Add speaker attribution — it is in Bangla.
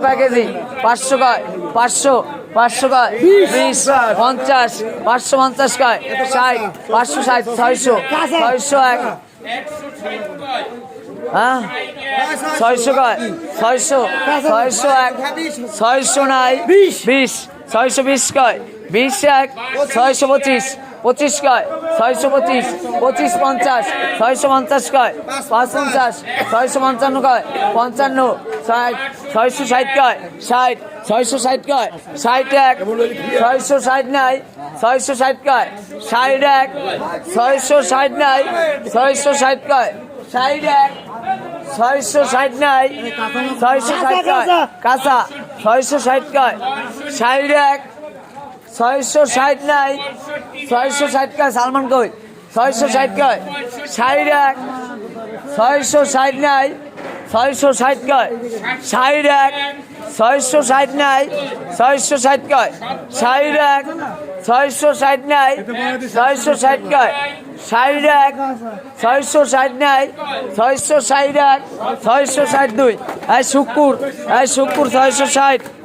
Speaker 1: কেজি 500 কয় 500 500 কয় 20 50 550 কয় 60 560 600 601 হ্যাঁ 600 কয় 600 601 600 নাই 20 620 কয় 20 এক 625 25 কয় 625 25 50 650 কয় 55 655 কয় 55 60 660 কয় 60 660 কয় 60 এক 660 নাই 660 কয় 60 এক 660 নাই 660 কয় 60 এক 660 নাই 660 কয় কাঁচা 660 কয় 60 এক 660 নাই 660 কয় সালমান কই 660 কয় 60 এক 660 নাই 660 কয় 60 এক 660 নাই 660 কয় 60 এক 660 নাই 660 কয় 60 এক 660 নাই 660 এক 662 এই শুকুর 660